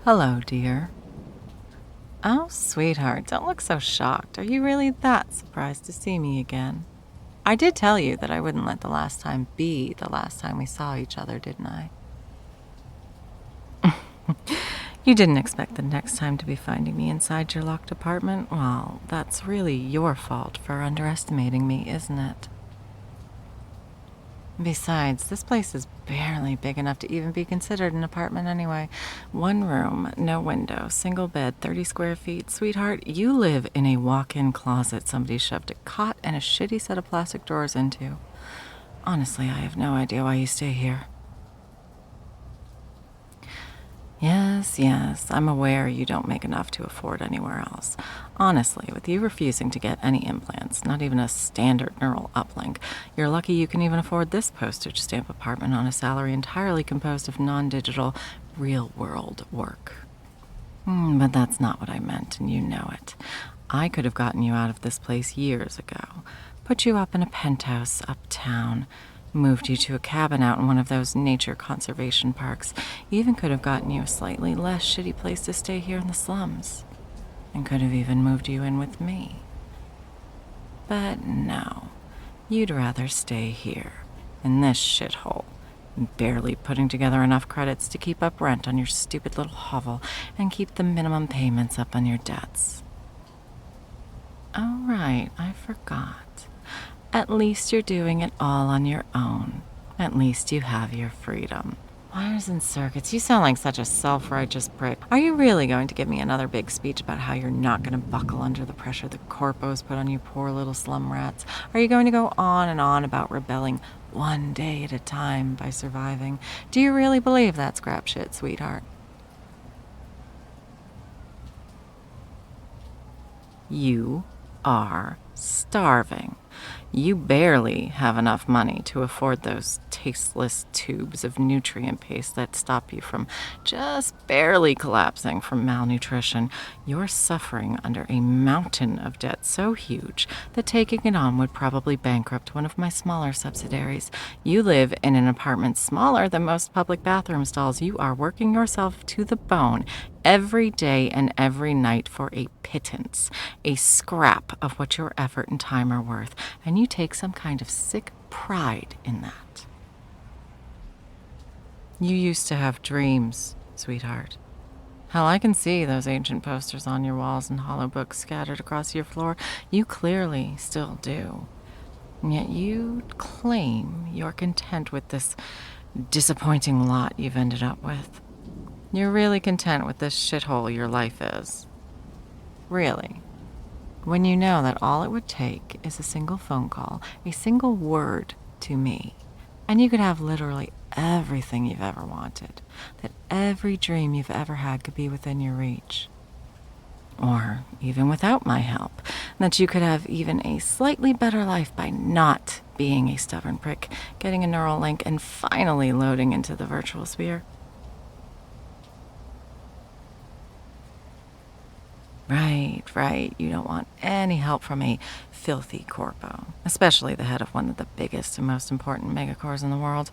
Hello, dear. Oh, sweetheart, don't look so shocked. Are you really that surprised to see me again? I did tell you that I wouldn't let the last time be the last time we saw each other, didn't I? You didn't expect the next time to be finding me inside your locked apartment? Well, that's really your fault for underestimating me, isn't it? Besides, this place is barely big enough to even be considered an apartment anyway. One room, no window, single bed, 30 square feet. Sweetheart, you live in a walk-in closet somebody shoved a cot and a shitty set of plastic drawers into. Honestly, I have no idea why you stay here. Yes, I'm aware you don't make enough to afford anywhere else. Honestly, with you refusing to get any implants, not even a standard neural uplink, you're lucky you can even afford this postage stamp apartment on a salary entirely composed of non-digital, real-world work. But that's not what I meant, and you know it. I could have gotten you out of this place years ago, put you up in a penthouse uptown, moved you to a cabin out in one of those nature conservation parks, even could have gotten you a slightly less shitty place to stay here in the slums, and could have even moved you in with me. But no, you'd rather stay here, in this shithole, barely putting together enough credits to keep up rent on your stupid little hovel and keep the minimum payments up on your debts. Oh, right, I forgot. At least you're doing it all on your own. At least you have your freedom. Wires and circuits, you sound like such a self-righteous prick. Are you really going to give me another big speech about how you're not going to buckle under the pressure the Corpos put on you poor little slum rats? Are you going to go on and on about rebelling one day at a time by surviving? Do you really believe that scrap shit, sweetheart? You are starving. You barely have enough money to afford those tasteless tubes of nutrient paste that stop you from just barely collapsing from malnutrition. You're suffering under a mountain of debt so huge that taking it on would probably bankrupt one of my smaller subsidiaries. You live in an apartment smaller than most public bathroom stalls. You are working yourself to the bone every day and every night for a pittance, a scrap of what your effort and time are worth, and you take some kind of sick pride in that. You used to have dreams, sweetheart. Hell, I can see those ancient posters on your walls and hollow books scattered across your floor. You clearly still do. And yet you claim you're content with this disappointing lot you've ended up with. You're really content with this shithole your life is. Really. When you know that all it would take is a single phone call, a single word to me, and you could have literally everything you've ever wanted, that every dream you've ever had could be within your reach. Or even without my help, that you could have even a slightly better life by not being a stubborn prick, getting a neural link, and finally loading into the virtual sphere. Right. You don't want any help from a filthy corpo, especially the head of one of the biggest and most important megacores in the world.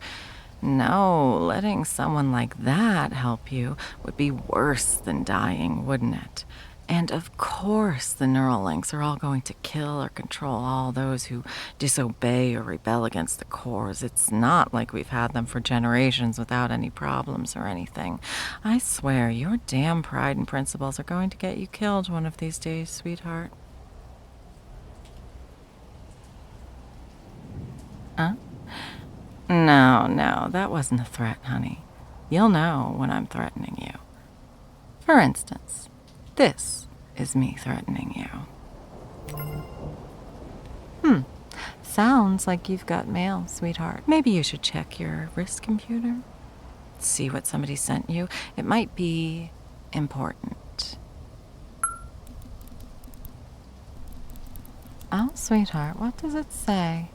No, letting someone like that help you would be worse than dying, wouldn't it? And of course, the neural links are all going to kill or control all those who disobey or rebel against the cores. It's not like we've had them for generations without any problems or anything. I swear, your damn pride and principles are going to get you killed one of these days, sweetheart. Huh? No, that wasn't a threat, honey. You'll know when I'm threatening you. For instance, this is me threatening you. Sounds like you've got mail, sweetheart. Maybe you should check your wrist computer. See what somebody sent you. It might be important. Oh, sweetheart, what does it say?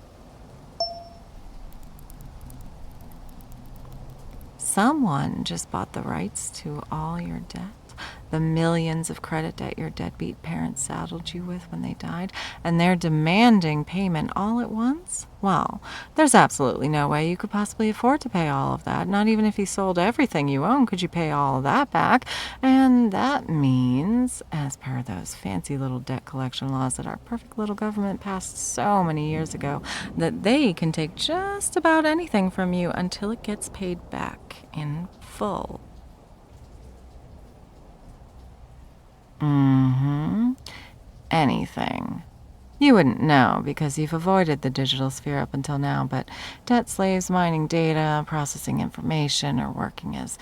Someone just bought the rights to all your debt. The millions of credit debt your deadbeat parents saddled you with when they died, and they're demanding payment all at once? Well, there's absolutely no way you could possibly afford to pay all of that. Not even if you sold everything you own could you pay all of that back. And that means, as per those fancy little debt collection laws that our perfect little government passed so many years ago, that they can take just about anything from you until it gets paid back in full. Anything. You wouldn't know because you've avoided the digital sphere up until now, but debt slaves mining data, processing information, or working as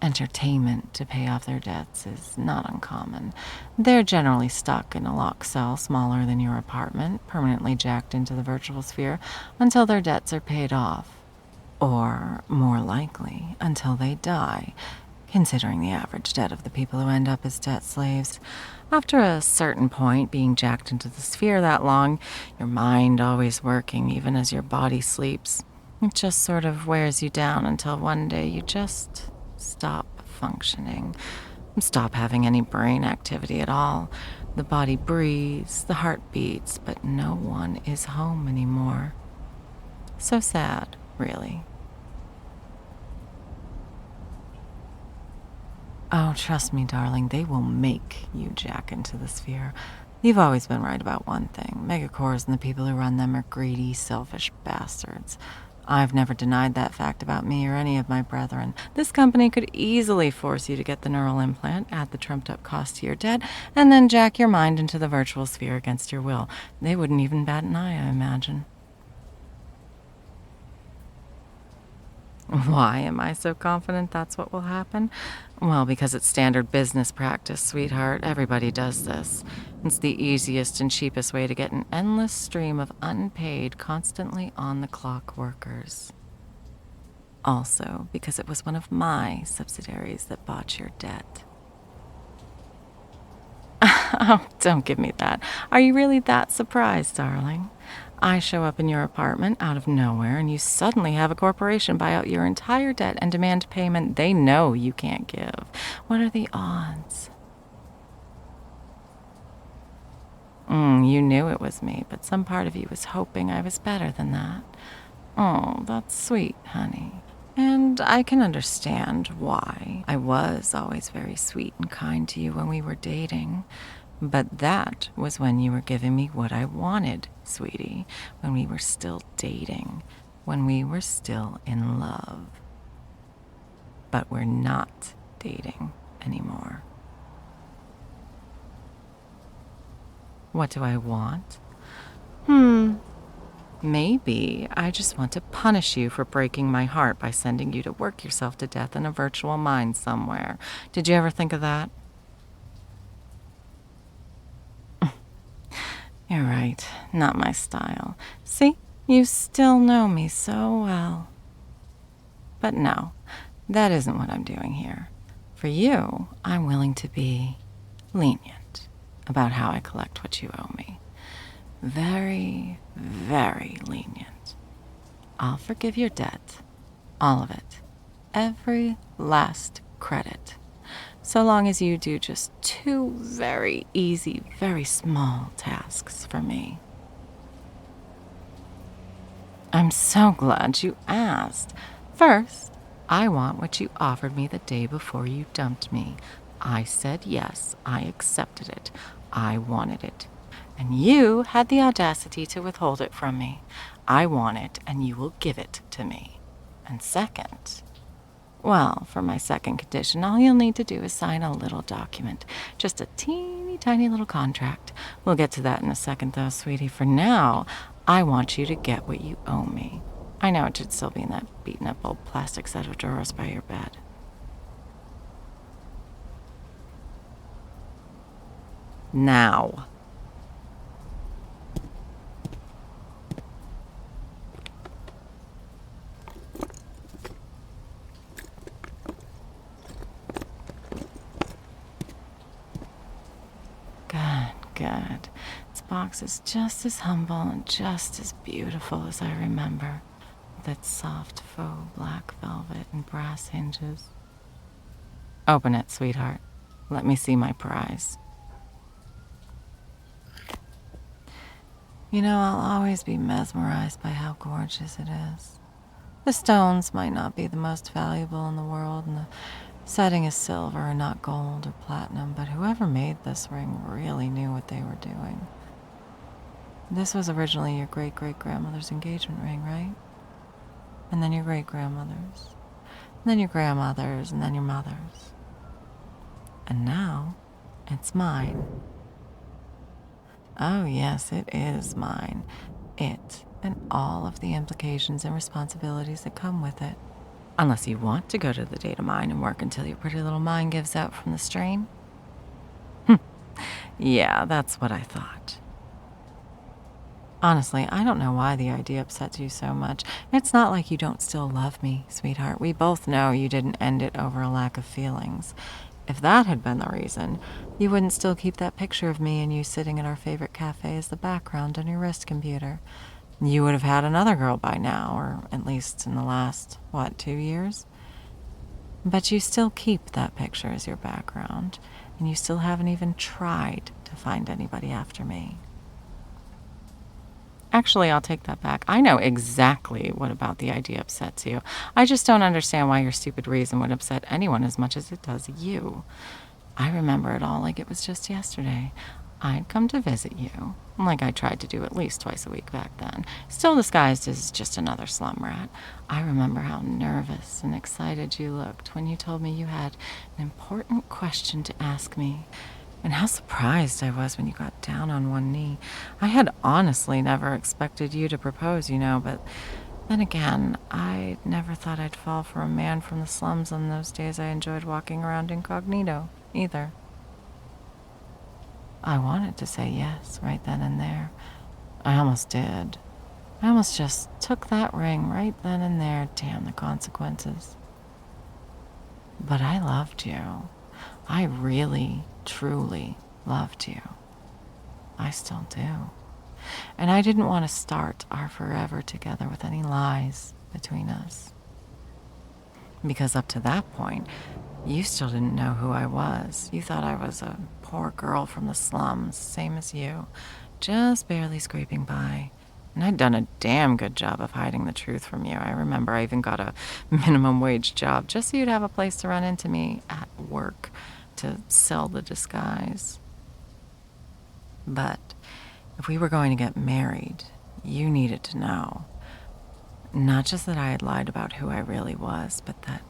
entertainment to pay off their debts is not uncommon. They're generally stuck in a locked cell smaller than your apartment, permanently jacked into the virtual sphere until their debts are paid off. Or, more likely, until they die, considering the average debt of the people who end up as debt slaves. After a certain point, being jacked into the sphere that long, your mind always working even as your body sleeps, it just sort of wears you down until one day you just stop functioning, stop having any brain activity at all. The body breathes, the heart beats, but no one is home anymore. So sad, really. Oh, trust me, darling, they will make you jack into the sphere. You've always been right about one thing. Megacores and the people who run them are greedy, selfish bastards. I've never denied that fact about me or any of my brethren. This company could easily force you to get the neural implant, add the trumped-up cost to your debt, and then jack your mind into the virtual sphere against your will. They wouldn't even bat an eye, I imagine. Why am I so confident that's what will happen? Well, because it's standard business practice, sweetheart. Everybody does this. It's the easiest and cheapest way to get an endless stream of unpaid, constantly on-the-clock workers. Also, because it was one of my subsidiaries that bought your debt. Oh, don't give me that. Are you really that surprised, darling? I show up in your apartment out of nowhere, and you suddenly have a corporation buy out your entire debt and demand payment they know you can't give. What are the odds? You knew it was me, but some part of you was hoping I was better than that. Oh, that's sweet, honey. And I can understand why. I was always very sweet and kind to you when we were dating. But that was when you were giving me what I wanted, sweetie, when we were still dating, when we were still in love. But we're not dating anymore. What do I want? Maybe I just want to punish you for breaking my heart by sending you to work yourself to death in a virtual mine somewhere. Did you ever think of that? You're right, not my style. See, you still know me so well. But no, that isn't what I'm doing here. For you, I'm willing to be lenient about how I collect what you owe me. Very, very lenient. I'll forgive your debt, all of it, every last credit, so long as you do just 2 very easy, very small tasks for me. I'm so glad you asked. First, I want what you offered me the day before you dumped me. I said yes, I accepted it. I wanted it. And you had the audacity to withhold it from me. I want it, and you will give it to me. And second, well, for my second condition, all you'll need to do is sign a little document. Just a teeny tiny little contract. We'll get to that in a second, though, sweetie. For now, I want you to get what you owe me. I know it should still be in that beaten-up old plastic set of drawers by your bed. Now. Good. This box is just as humble and just as beautiful as I remember, with its soft faux black velvet and brass hinges. Open it, sweetheart. Let me see my prize. You know, I'll always be mesmerized by how gorgeous it is. The stones might not be the most valuable in the world, and the setting is silver and not gold or platinum, but whoever made this ring really knew what they were doing. This was originally your great-great-grandmother's engagement ring, right? And then your great-grandmother's, and then your grandmother's, and then your mother's. And now, it's mine. Oh yes, it is mine. It, and all of the implications and responsibilities that come with it. Unless you want to go to the data mine and work until your pretty little mind gives out from the strain. Yeah, that's what I thought. Honestly, I don't know why the idea upsets you so much. It's not like you don't still love me, sweetheart. We both know you didn't end it over a lack of feelings. If that had been the reason, you wouldn't still keep that picture of me and you sitting at our favorite cafe as the background on your wrist computer. You would have had another girl by now, or at least in the last, 2 years? But you still keep that picture as your background, and you still haven't even tried to find anybody after me. Actually, I'll take that back. I know exactly what about the idea upsets you. I just don't understand why your stupid reason would upset anyone as much as it does you. I remember it all like it was just yesterday. I'd come to visit you, like I tried to do at least twice a week back then, still disguised as just another slum rat. I remember how nervous and excited you looked when you told me you had an important question to ask me. And how surprised I was when you got down on one knee. I had honestly never expected you to propose, but then again, I never thought I'd fall for a man from the slums on those days I enjoyed walking around incognito, either. I wanted to say yes right then and there. I almost did. I almost just took that ring right then and there, damn the consequences. But I loved you. I really, truly loved you. I still do. And I didn't want to start our forever together with any lies between us. Because up to that point, you still didn't know who I was. You thought I was a poor girl from the slums, same as you, just barely scraping by. And I'd done a damn good job of hiding the truth from you. I remember I even got a minimum wage job just so you'd have a place to run into me at work to sell the disguise. But if we were going to get married, you needed to know. Not just that I had lied about who I really was, but that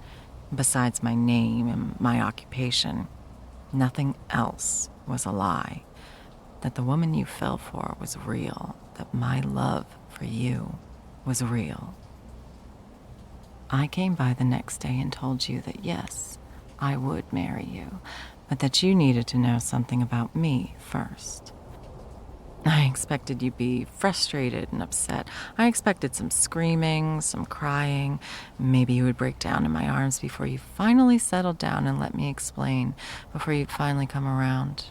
besides my name and my occupation, nothing else was a lie. That the woman you fell for was real. That my love for you was real. I came by the next day and told you that yes, I would marry you, but that you needed to know something about me first. I expected you'd be frustrated and upset. I expected some screaming, some crying. Maybe you would break down in my arms before you finally settled down and let me explain, before you'd finally come around.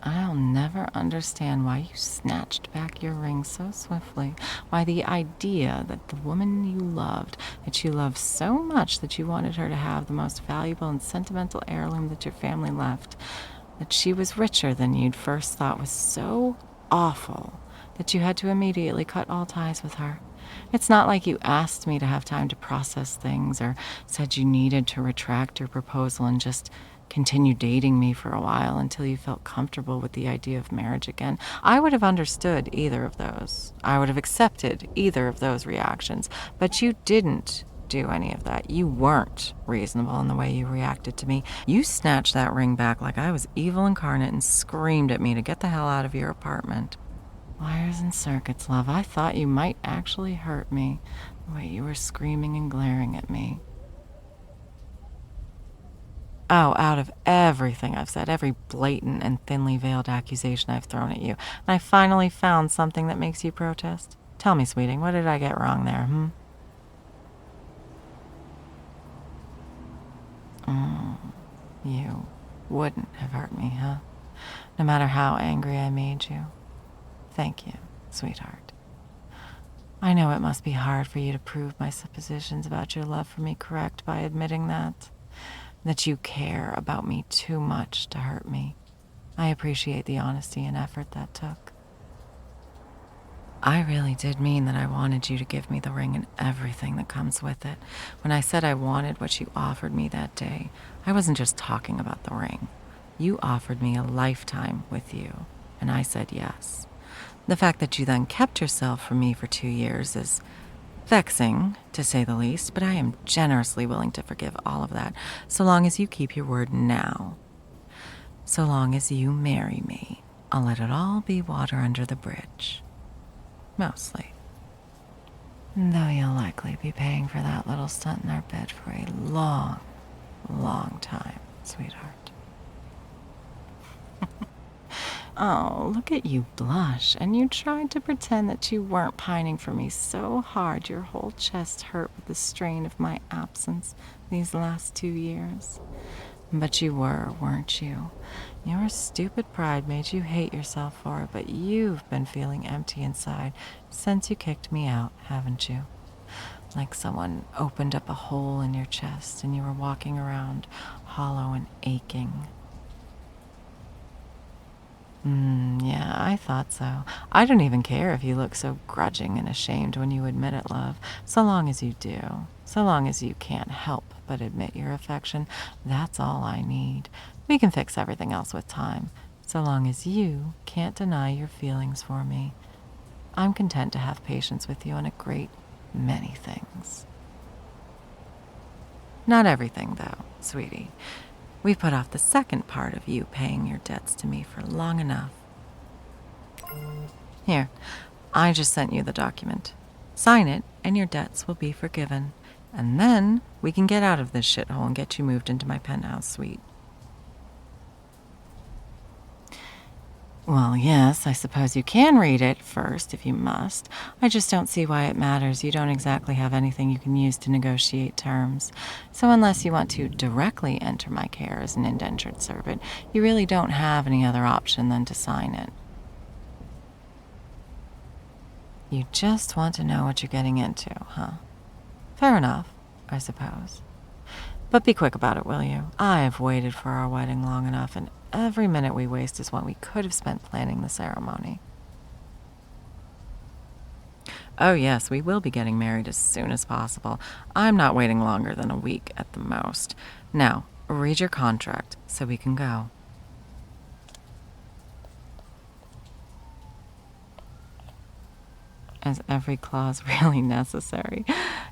I'll never understand why you snatched back your ring so swiftly, why the idea that the woman you loved, that you loved so much that you wanted her to have the most valuable and sentimental heirloom that your family left, that she was richer than you'd first thought was so awful that you had to immediately cut all ties with her. It's not like you asked me to have time to process things or said you needed to retract your proposal and just continue dating me for a while until you felt comfortable with the idea of marriage again. I would have understood either of those. I would have accepted either of those reactions, but you didn't do any of that. You weren't reasonable in the way you reacted to me. You snatched that ring back like I was evil incarnate and screamed at me to get the hell out of your apartment. Wires and circuits, love. I thought you might actually hurt me, the way you were screaming and glaring at me. Oh, out of everything I've said, every blatant and thinly veiled accusation I've thrown at you, and I finally found something that makes you protest? Tell me, sweeting, what did I get wrong there, You wouldn't have hurt me, huh? No matter how angry I made you. Thank you, sweetheart. I know it must be hard for you to prove my suppositions about your love for me correct by admitting that. that you care about me too much to hurt me. I appreciate the honesty and effort that took. I really did mean that I wanted you to give me the ring and everything that comes with it. When I said I wanted what you offered me that day, I wasn't just talking about the ring. You offered me a lifetime with you, and I said yes. The fact that you then kept yourself from me for 2 years is vexing, to say the least, but I am generously willing to forgive all of that, so long as you keep your word now. So long as you marry me, I'll let it all be water under the bridge. Mostly. Though you'll likely be paying for that little stunt in our bed for a long, long time, sweetheart. Oh, look at you blush, and you tried to pretend that you weren't pining for me so hard your whole chest hurt with the strain of my absence these last 2 years. But you were, weren't you? Your stupid pride made you hate yourself for it, but you've been feeling empty inside since you kicked me out, haven't you? Like someone opened up a hole in your chest and you were walking around hollow and aching. Yeah, I thought so. I don't even care if you look so grudging and ashamed when you admit it, love. So long as you do. So long as you can't help but admit your affection, that's all I need. We can fix everything else with time. So long as you can't deny your feelings for me. I'm content to have patience with you on a great many things. Not everything, though, sweetie. We've put off the second part of you paying your debts to me for long enough. Here, I just sent you the document. Sign it, and your debts will be forgiven. And then we can get out of this shithole and get you moved into my penthouse suite. Well, yes, I suppose you can read it first if you must. I just don't see why it matters. You don't exactly have anything you can use to negotiate terms. So unless you want to directly enter my care as an indentured servant, you really don't have any other option than to sign it. You just want to know what you're getting into, huh? Fair enough, I suppose. But be quick about it, will you? I've waited for our wedding long enough, and every minute we waste is one we could have spent planning the ceremony. Oh yes, we will be getting married as soon as possible. I'm not waiting longer than a week at the most. Now, read your contract so we can go. Is every clause really necessary?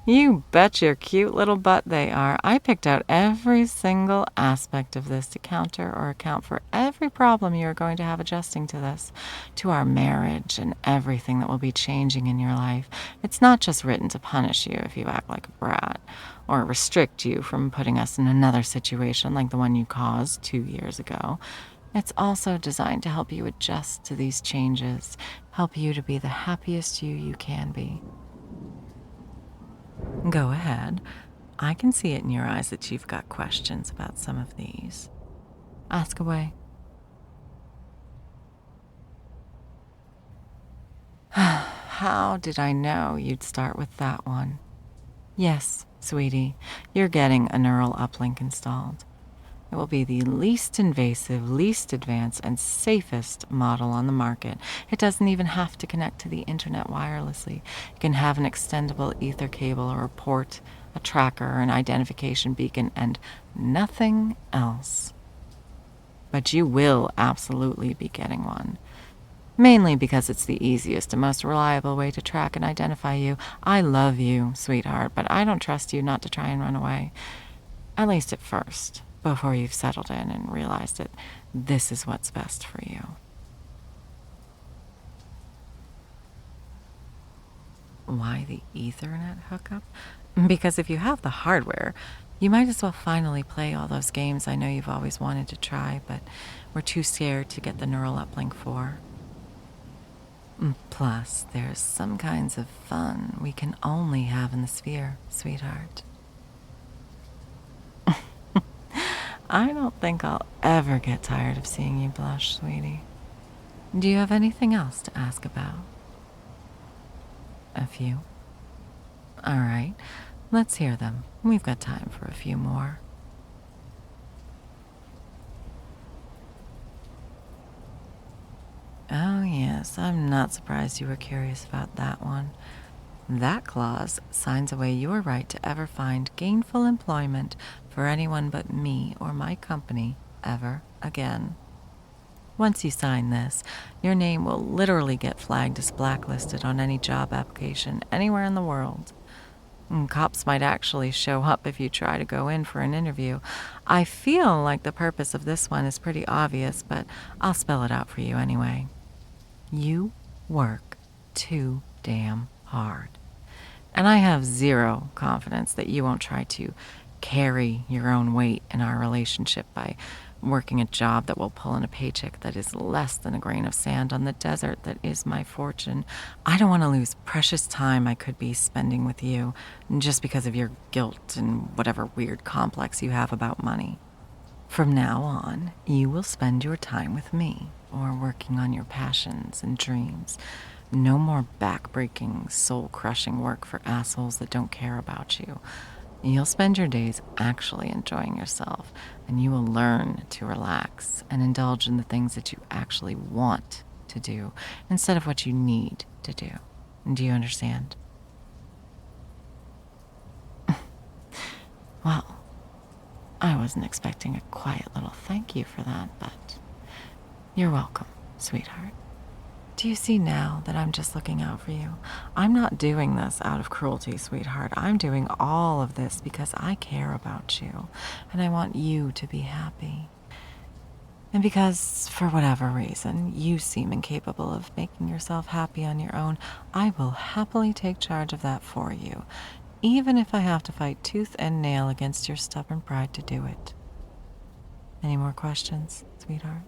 You bet your cute little butt they are. I picked out every single aspect of this to counter or account for every problem you are going to have adjusting to this, to our marriage and everything that will be changing in your life. It's not just written to punish you if you act like a brat, or restrict you from putting us in another situation like the one you caused 2 years ago. It's also designed to help you adjust to these changes, help you to be the happiest you can be. Go ahead. I can see it in your eyes that you've got questions about some of these. Ask away. How did I know you'd start with that one? Yes, sweetie, you're getting a neural uplink installed. It will be the least invasive, least advanced, and safest model on the market. It doesn't even have to connect to the internet wirelessly. It can have an extendable ether cable or a port, a tracker, an identification beacon, and nothing else. But you will absolutely be getting one. Mainly because it's the easiest and most reliable way to track and identify you. I love you, sweetheart, but I don't trust you not to try and run away. At least at first, before you've settled in and realized that this is what's best for you. Why the Ethernet hookup? Because if you have the hardware, you might as well finally play all those games I know you've always wanted to try, but were too scared to get the neural uplink for. Plus, there's some kinds of fun we can only have in the sphere, sweetheart. I don't think I'll ever get tired of seeing you blush, sweetie. Do you have anything else to ask about? A few? All right, let's hear them. We've got time for a few more. goodness, I'm not surprised you were curious about that one. That clause signs away your right to ever find gainful employment for anyone but me or my company ever again. Once you sign this, your name will literally get flagged as blacklisted on any job application anywhere in the world. Cops might actually show up if you try to go in for an interview. I feel like the purpose of this one is pretty obvious, but I'll spell it out for you anyway. You work too damn hard. And I have zero confidence that you won't try to carry your own weight in our relationship by working a job that will pull in a paycheck that is less than a grain of sand on the desert that is my fortune. I don't want to lose precious time I could be spending with you just because of your guilt and whatever weird complex you have about money. From now on, you will spend your time with me or working on your passions and dreams. No more back-breaking, soul-crushing work for assholes that don't care about you. You'll spend your days actually enjoying yourself, and you will learn to relax and indulge in the things that you actually want to do instead of what you need to do. Do you understand? Well, I wasn't expecting a quiet little thank you for that, but you're welcome, sweetheart. Do you see now that I'm just looking out for you? I'm not doing this out of cruelty, sweetheart. I'm doing all of this because I care about you, and I want you to be happy. And because, for whatever reason, you seem incapable of making yourself happy on your own, I will happily take charge of that for you, even if I have to fight tooth and nail against your stubborn pride to do it. Any more questions, sweetheart?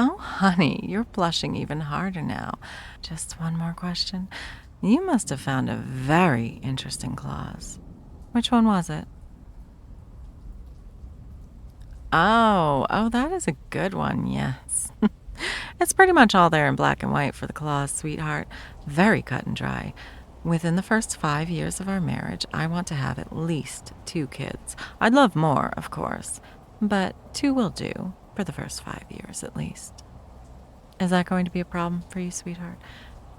Oh, honey, you're blushing even harder now. Just one more question. You must have found a very interesting clause. Which one was it? Oh, that is a good one, yes. It's pretty much all there in black and white for the clause, sweetheart. Very cut and dry. Within the first 5 years of our marriage, I want to have at least 2 kids. I'd love more, of course, but 2 will do. For the first 5 years, at least. Is that going to be a problem for you, sweetheart?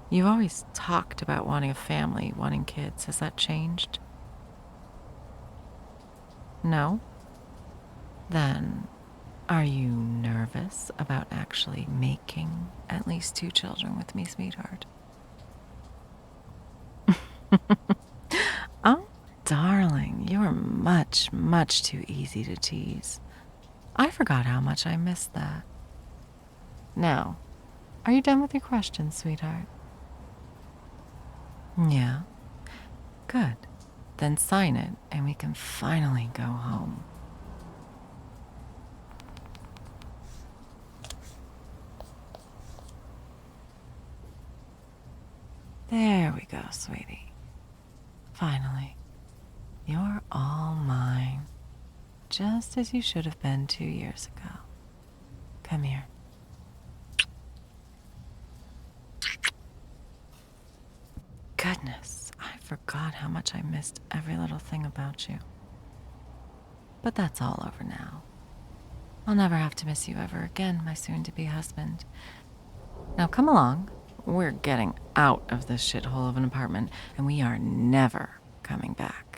You've always talked about wanting a family, wanting kids. Has that changed? No? Then, are you nervous about actually making at least 2 children with me, sweetheart? Oh, darling, you're much, much too easy to tease. I forgot how much I missed that. Now, are you done with your questions, sweetheart? Yeah? Good. Then sign it, and we can finally go home. There we go, sweetie. Finally. You're all mine. Just as you should have been 2 years ago. Come here. Goodness, I forgot how much I missed every little thing about you. But that's all over now. I'll never have to miss you ever again, my soon-to-be husband. Now come along. We're getting out of this shithole of an apartment, and we are never coming back.